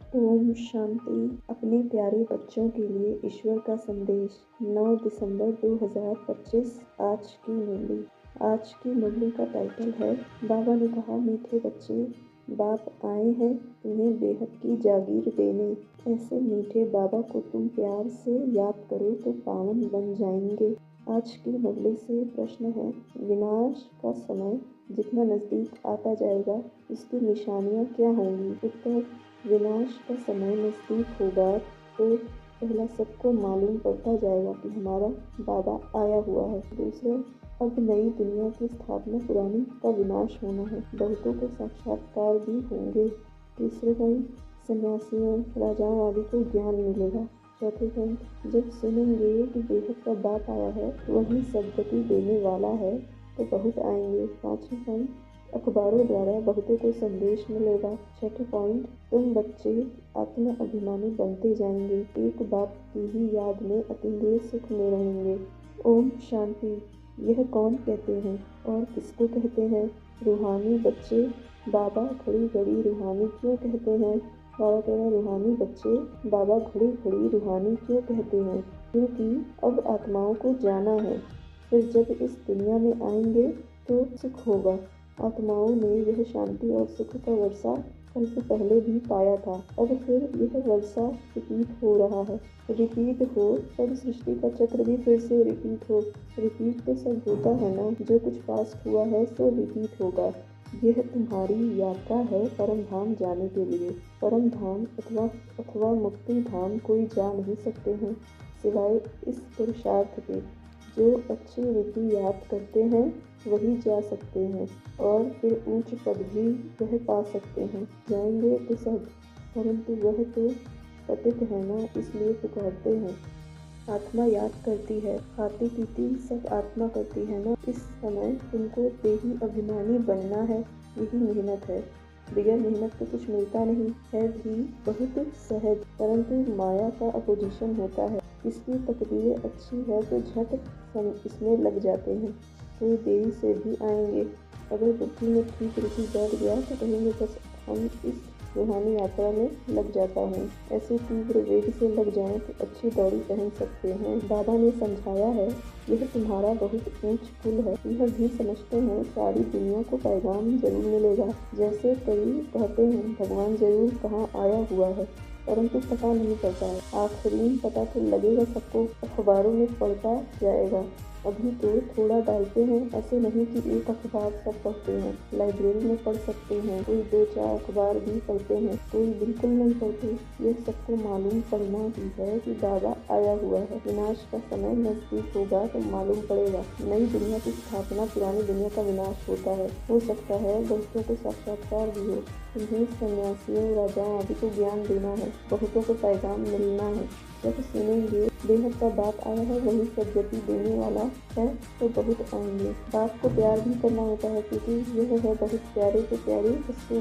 ओम शांति। अपने प्यारे बच्चों के लिए ईश्वर का संदेश 9 दिसंबर 2025। आज की मुरली का टाइटल है, बाबा ने कहा, मीठे बच्चे, बाप आए हैं तुम्हें बेहद की जागीर देने। ऐसे मीठे बाबा को तुम प्यार से याद करो तो पावन बन जाएंगे। आज की मुरली से प्रश्न है, विनाश का समय जितना नज़दीक आता जाएगा उसकी निशानियाँ क्या होंगी? उत्तर, विनाश का समय नज़दीक होगा तो पहला सबको मालूम पड़ता जाएगा कि हमारा बाबा आया हुआ है। दूसरा, अब नई दुनिया की स्थापना, पुरानी का विनाश होना है। बहुतों को साक्षात्कार भी होंगे। तीसरे पॉइंट, सन्यासियों, राजाओं आदि को ज्ञान मिलेगा। चौथे पॉइंट, जब सुनेंगे कि बेहद का बाप आया है, वही सद्गति देने वाला है तो बहुत आएंगे। पाँचवें पॉइंट, अखबारों द्वारा बहुतों को संदेश मिलेगा। छठे पॉइंट, तुम बच्चे आत्म अभिमानी बनते जाएंगे, एक बाप की ही याद में अतीन्द्रिय सुख में रहेंगे। ओम शांति। यह कौन कहते हैं और किसको कहते हैं? रूहानी बच्चे। बाबा घड़ी घड़ी रूहानी क्यों कहते हैं? बाबा कह रहे हैं, रूहानी बच्चे, बाबा घड़ी घड़ी रूहानी क्यों कहते हैं? क्योंकि अब आत्माओं को जाना है, फिर जब इस दुनिया में आएंगे तो सुख होगा। आत्माओं ने यह शांति और सुख का वर्षा कल्प पहले भी पाया था, अब फिर यह वर्षा रिपीट हो रहा है। रिपीट हो तब सृष्टि का चक्र भी फिर से रिपीट हो। रिपीट तो सब होता है ना, जो कुछ पास्ट हुआ है सो रिपीट होगा। यह तुम्हारी यात्रा है परम धाम जाने के लिए। परम धाम अथवा मुक्ति धाम कोई जा नहीं सकते हैं सिवाय इस पुरुषार्थ के। जो अच्छी रीति याद करते हैं वही जा सकते हैं और फिर ऊंच पद भी वह पा सकते हैं। जाएंगे तो सब, परंतु वह तो पतित है ना, इसलिए पुकारते हैं। आत्मा याद करती है, खाती पीती सब आत्मा करती है ना। इस समय तुमको देही अभिमानी बनना है, यही मेहनत है। बगैर मेहनत तो कुछ मिलता नहीं है, भी बहुत सहज, परंतु माया का अपोजिशन होता है। इसकी तकदीर अच्छी है तो झट इसमें लग जाते हैं। कोई देरी से भी आएंगे। अगर बुद्धि में ठीक रुचि बैठ गया तो कहेंगे बस हम इस रूहानी यात्रा में लग जाता हूँ। ऐसे तीव्र वेग से लग जाएं तो अच्छी दौड़ी पहन सकते हैं। बाबा ने समझाया है, यह तुम्हारा बहुत ऊंच पुल है। यह भी समझते हैं सारी दुनिया को पैगाम जरूर मिलेगा। जैसे कई कहते हैं भगवान जरूर कहाँ आया हुआ है, परंतु पता नहीं चलता है। आखिरी पता तो लगेगा सबको, अखबारों में पढ़ता जाएगा। अभी तो थोड़ा डालते हैं, ऐसे नहीं कि एक अखबार सब पढ़ते हैं। लाइब्रेरी में पढ़ सकते हैं, कोई 2-4 अखबार भी पढ़ते हैं, कोई बिल्कुल नहीं पढ़ते। यह सबको मालूम पड़ना ही है कि बाबा आया हुआ है। विनाश का समय नजदीक होगा तो मालूम पड़ेगा। नई दुनिया की स्थापना, पुरानी दुनिया का विनाश होता है। हो सकता है बहुतों को साक्षात्कार भी हो। तुम्हें सन्यासियों, राजाओं आदि को ज्ञान देना है, बहुतों को पैगाम मिलना है। जब सुनेंगे बेहद का बाप आया है, वही सद्गति देने वाला है तो बहुत आएंगे। बाप को प्यार भी करना होता है, क्योंकि यह है बहुत प्यारे से प्यारे वस्तु।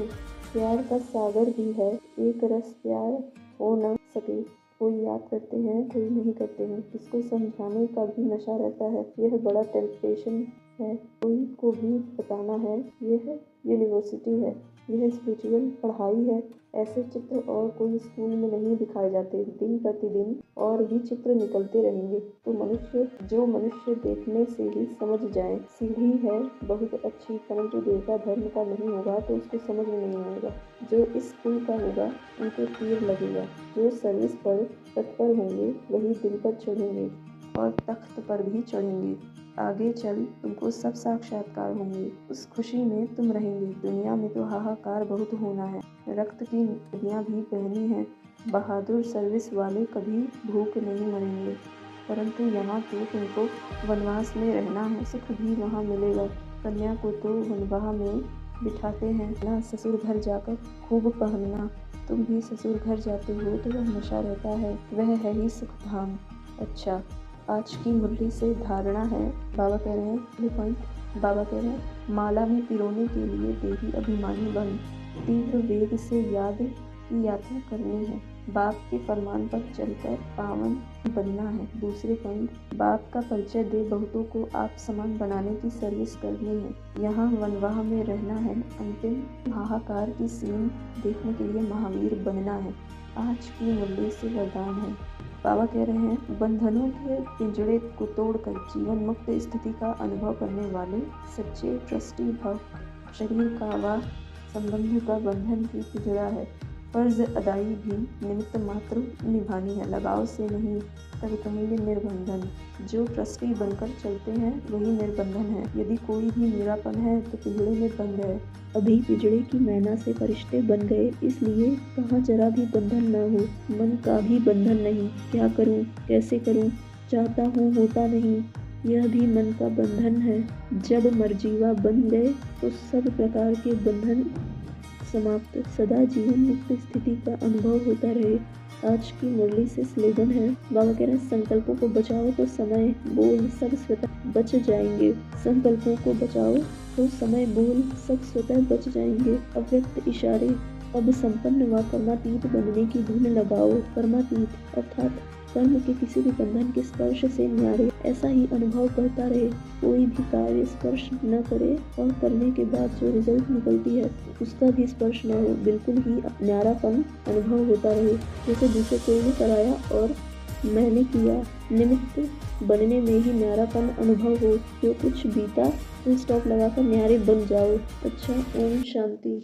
प्यार का सागर भी है, एक रस प्यार हो न सके। कोई याद करते हैं, कोई नहीं करते हैं। इसको समझाने का भी नशा रहता है, यह बड़ा टेम्पटेशन है। कोई को भी बताना है यह यूनिवर्सिटी है, यह स्पिरिचुअल पढ़ाई है। ऐसे चित्र और कोई स्कूल में नहीं दिखाए जाते। दिन प्रतिदिन और भी चित्र निकलते रहेंगे तो मनुष्य देखने से ही समझ जाए। सीढ़ी है बहुत अच्छी, परंतु देवता धर्म का नहीं होगा तो उसको समझ में नहीं आएगा। जो इस पुल का होगा उनको तीर लगेगा। जो सर्विस पर तत्पर होंगे वही दिल पर चढ़ेंगे और तख्त पर भी चढ़ेंगे। आगे चल तुमको सब साक्षात्कार होंगे, उस खुशी में तुम रहेंगे। दुनिया में तो हाहाकार बहुत होना है, रक्त की नदियाँ भी बहनी हैं। बहादुर सर्विस वाले कभी भूख नहीं मरेंगे, परंतु यहाँ तो तुमको वनवास में रहना है, सुख भी वहाँ मिलेगा। कन्या को तो वनवाह में बिठाते हैं ना, ससुर घर जाकर खूब पहनना। तुम भी ससुर घर जाते हो तो वह नशा रहता है, वह है ही सुख धाम। अच्छा, आज की मुरली से धारणा है, बाबा कह रहे हैं, माला में पिरोने के लिए देही अभिमानी बन, तीव्र वेग से याद की यात्रा करनी है। बाप के फरमान पर चलकर पावन बनना है। दूसरे पंथ, बाप का परिचय दे बहुतों को आप समान बनाने की सर्विस करनी है। यहाँ वनवाह में रहना है। अंतिम हाहाकार की सीन देखने के लिए महावीर बनना है। आज की मुरली से वरदान है। बाबा कह रहे हैं, बंधनों के पिंजड़े को तोड़कर जीवन मुक्त स्थिति का अनुभव करने वाले सच्चे ट्रस्टी भव शरीर का व संबंध का बंधन की पिंजड़ा है। फर्ज अदाई भी निमित्त मात्र निभानी है, लगाव से नहीं। कभी कहेंगे निर्बंधन। जो ट्रस्टी बनकर चलते हैं वही निर्बंधन है। यदि कोई भी मेरापन है तो पिंजड़े में बंद है। अभी पिंजड़े की मैना से फरिश्ते बन गए, इसलिए कहाँ जरा भी बंधन न हो। मन का भी बंधन नहीं। क्या करूं, कैसे करूं, चाहता हूँ होता नहीं, यह भी मन का बंधन है। जब मर्जीवा बन गए तो सब प्रकार के बंधन समाप्त। सदा जीवन मुक्त स्थिति का अनुभव होता रहे। आज की मुरली से स्लोगन है। बाबा कह रहे हैं, संकल्पों को बचाओ तो समय बोल सब स्वतः बच जाएंगे। संकल्पों को बचाओ तो समय बोल सब स्वतः बच जाएंगे। अव्यक्त इशारे अब संपन्न व कर्मातीत बनने की धुन लगाओ। कर्मातीत अर्थात कर्म के किसी भी बंधन के स्पर्श से न्यारे ऐसा ही अनुभव करता रहे। कोई भी कार्य स्पर्श न करे और करने के बाद जो रिजल्ट निकलती है उसका भी स्पर्श न हो। बिल्कुल ही न्यारापन अनुभव होता रहे, जैसे दूसरे कोई ने कराया और मैंने किया। निमित्त बनने में ही न्यारापन अनुभव हो। जो कुछ बीता फुल स्टॉप लगाकर न्यारे बन जाओ। अच्छा, ओम शांति।